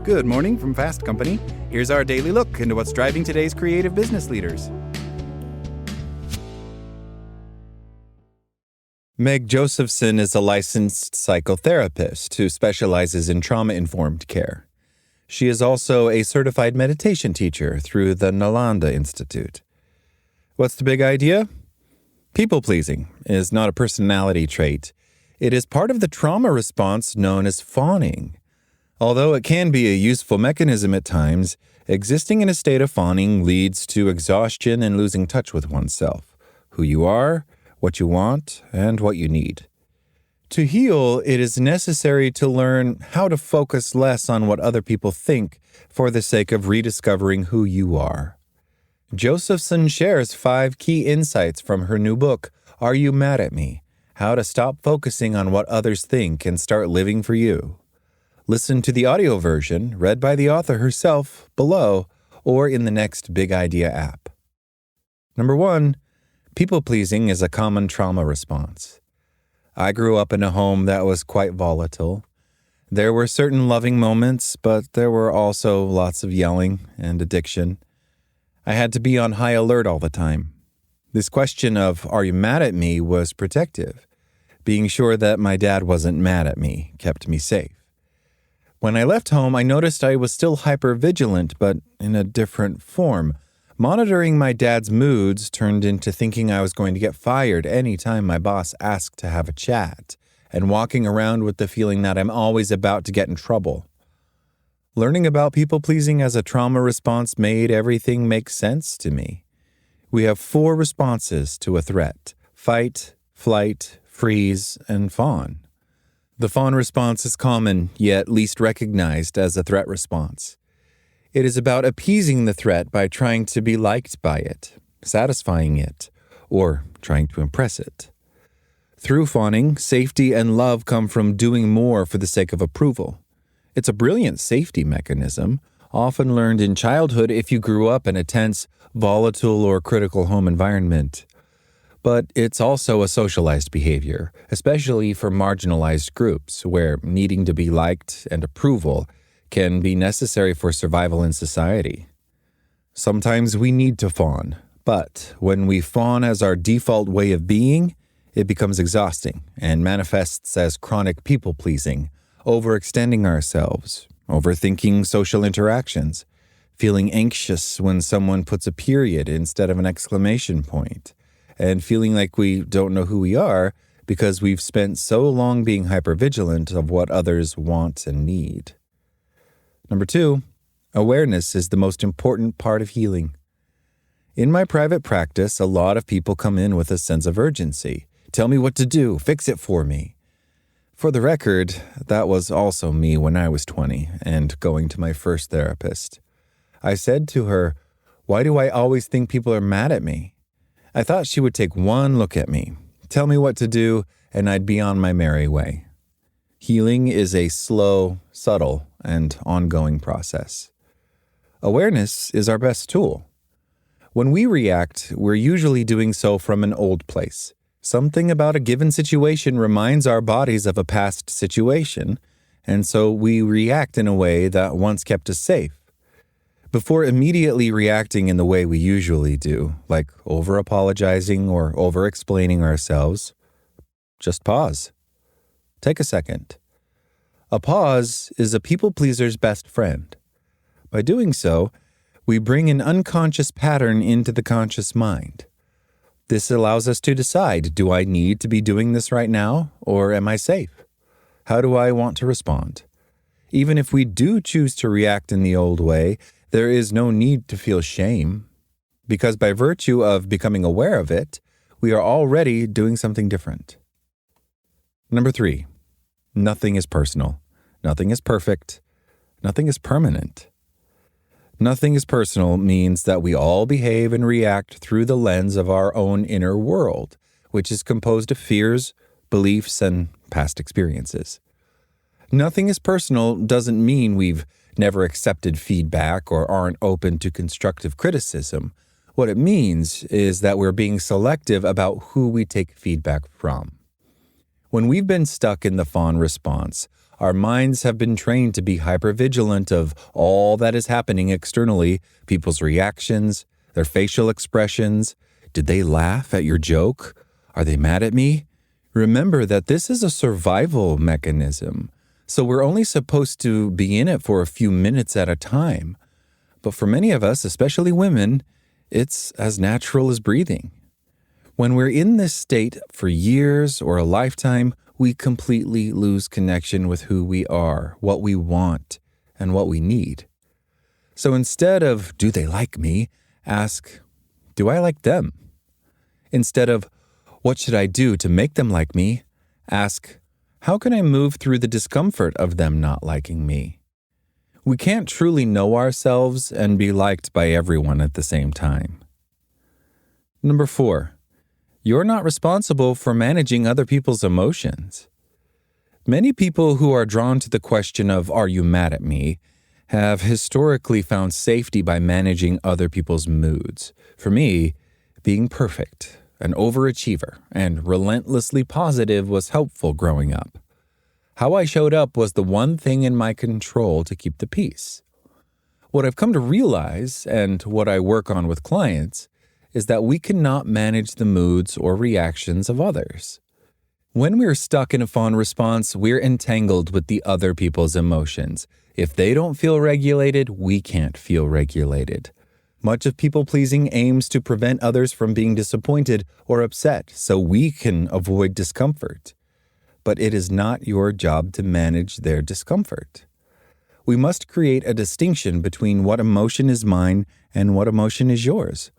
Good morning from Fast Company. Here's our daily look into what's driving today's creative business leaders. Meg Josephson is a licensed psychotherapist who specializes in trauma-informed care. She is also a certified meditation teacher through the Nalanda Institute. What's the big idea? People-pleasing is not a personality trait. It is part of the trauma response known as fawning. Although it can be a useful mechanism at times, existing in a state of fawning leads to exhaustion and losing touch with oneself, who you are, what you want, and what you need. To heal, it is necessary to learn how to focus less on what other people think for the sake of rediscovering who you are. Josephson shares 5 key insights from her new book, Are You Mad at Me? How to Stop Focusing on What Others Think and Start Living for You. Listen to the audio version, read by the author herself, below, or in the next Big Idea app. Number 1, people-pleasing is a common trauma response. I grew up in a home that was quite volatile. There were certain loving moments, but there were also lots of yelling and addiction. I had to be on high alert all the time. This question of, are you mad at me, was protective. Being sure that my dad wasn't mad at me kept me safe. When I left home, I noticed I was still hyper-vigilant, but in a different form. Monitoring my dad's moods turned into thinking I was going to get fired any time my boss asked to have a chat, and walking around with the feeling that I'm always about to get in trouble. Learning about people-pleasing as a trauma response made everything make sense to me. We have 4 responses to a threat: fight, flight, freeze, and fawn. The fawn response is common, yet least recognized as a threat response. It is about appeasing the threat by trying to be liked by it, satisfying it, or trying to impress it. Through fawning, safety and love come from doing more for the sake of approval. It's a brilliant safety mechanism, often learned in childhood if you grew up in a tense, volatile, or critical home environment. But it's also a socialized behavior, especially for marginalized groups, where needing to be liked and approval can be necessary for survival in society. Sometimes we need to fawn, but when we fawn as our default way of being, it becomes exhausting and manifests as chronic people-pleasing, overextending ourselves, overthinking social interactions, feeling anxious when someone puts a period instead of an exclamation point, and feeling like we don't know who we are because we've spent so long being hypervigilant of what others want and need. Number 2, awareness is the most important part of healing. In my private practice, a lot of people come in with a sense of urgency. Tell me what to do, fix it for me. For the record, that was also me when I was 20 and going to my first therapist. I said to her, "Why do I always think people are mad at me?" I thought she would take one look at me, tell me what to do, and I'd be on my merry way. Healing is a slow, subtle, and ongoing process. Awareness is our best tool. When we react, we're usually doing so from an old place. Something about a given situation reminds our bodies of a past situation, and so we react in a way that once kept us safe. Before immediately reacting in the way we usually do, like over-apologizing or over-explaining ourselves, just pause. Take a second. A pause is a people-pleaser's best friend. By doing so, we bring an unconscious pattern into the conscious mind. This allows us to decide, do I need to be doing this right now, or am I safe? How do I want to respond? Even if we do choose to react in the old way, there is no need to feel shame, because by virtue of becoming aware of it, we are already doing something different. Number 3, nothing is personal. Nothing is perfect. Nothing is permanent. Nothing is personal means that we all behave and react through the lens of our own inner world, which is composed of fears, beliefs, and past experiences. Nothing is personal doesn't mean we've never accepted feedback or aren't open to constructive criticism. What it means is that we're being selective about who we take feedback from. When we've been stuck in the fawn response, Our minds have been trained to be hypervigilant of all that is happening externally, people's reactions, their facial expressions. Did they laugh at your joke? Are they mad at me? Remember that this is a survival mechanism, so we're only supposed to be in it for a few minutes at a time. But for many of us, especially women, it's as natural as breathing. When we're in this state for years or a lifetime, we completely lose connection with who we are, what we want, and what we need. So instead of, do they like me? Ask, do I like them? Instead of, what should I do to make them like me? Ask, how can I move through the discomfort of them not liking me? We can't truly know ourselves and be liked by everyone at the same time. Number 4, you're not responsible for managing other people's emotions. Many people who are drawn to the question of, are you mad at me, have historically found safety by managing other people's moods. For me, being perfect, an overachiever, and relentlessly positive was helpful growing up. How I showed up was the one thing in my control to keep the peace. What I've come to realize, and what I work on with clients, is that we cannot manage the moods or reactions of others. When we're stuck in a fawn response, we're entangled with the other people's emotions. If they don't feel regulated, we can't feel regulated. Much of people-pleasing aims to prevent others from being disappointed or upset so we can avoid discomfort. But it is not your job to manage their discomfort. We must create a distinction between what emotion is mine and what emotion is yours.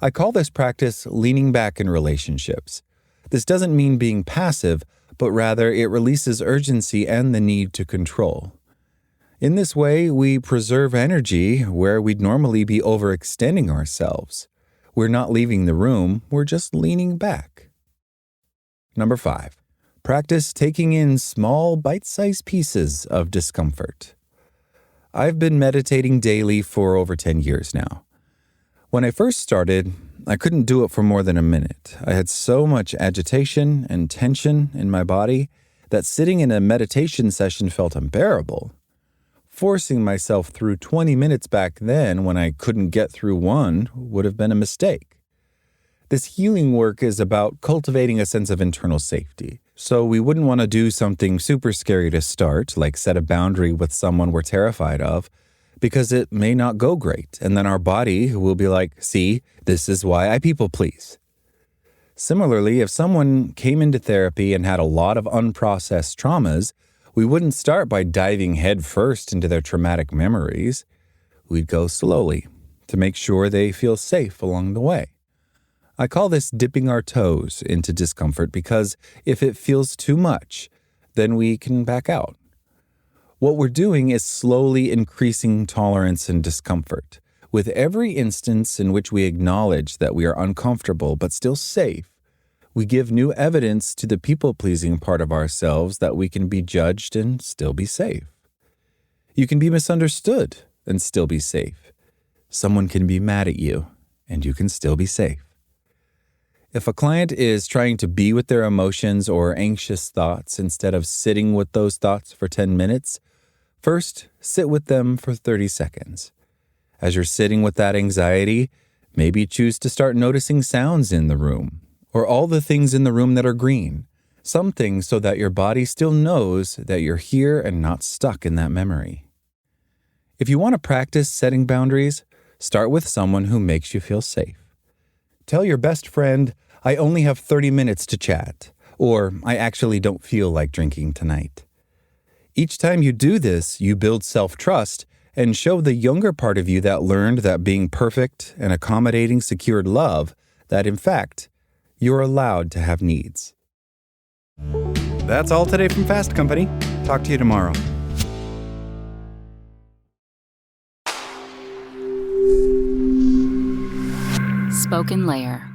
I call this practice leaning back in relationships. This doesn't mean being passive, but rather it releases urgency and the need to control. In this way, we preserve energy where we'd normally be overextending ourselves. We're not leaving the room, we're just leaning back. Number 5, practice taking in small, bite-sized pieces of discomfort. I've been meditating daily for over 10 years now. When I first started, I couldn't do it for more than a minute. I had so much agitation and tension in my body that sitting in a meditation session felt unbearable. Forcing myself through 20 minutes back then when I couldn't get through one would have been a mistake. This healing work is about cultivating a sense of internal safety. So we wouldn't want to do something super scary to start, like set a boundary with someone we're terrified of, because it may not go great, and then our body will be like, see, this is why I people please. Similarly, if someone came into therapy and had a lot of unprocessed traumas, we wouldn't start by diving headfirst into their traumatic memories. We'd go slowly to make sure they feel safe along the way. I call this dipping our toes into discomfort because if it feels too much, then we can back out. What we're doing is slowly increasing tolerance and discomfort. With every instance in which we acknowledge that we are uncomfortable but still safe, we give new evidence to the people-pleasing part of ourselves that we can be judged and still be safe. You can be misunderstood and still be safe. Someone can be mad at you and you can still be safe. If a client is trying to be with their emotions or anxious thoughts instead of sitting with those thoughts for 10 minutes, first sit with them for 30 seconds. As you're sitting with that anxiety, maybe choose to start noticing sounds in the room, or all the things in the room that are green, something so that your body still knows that you're here and not stuck in that memory. If you want to practice setting boundaries, start with someone who makes you feel safe. Tell your best friend, I only have 30 minutes to chat, or I actually don't feel like drinking tonight. Each time you do this, you build self-trust and show the younger part of you that learned that being perfect and accommodating secured love, that in fact, you're allowed to have needs. That's all today from Fast Company. Talk to you tomorrow. Spoken Layer.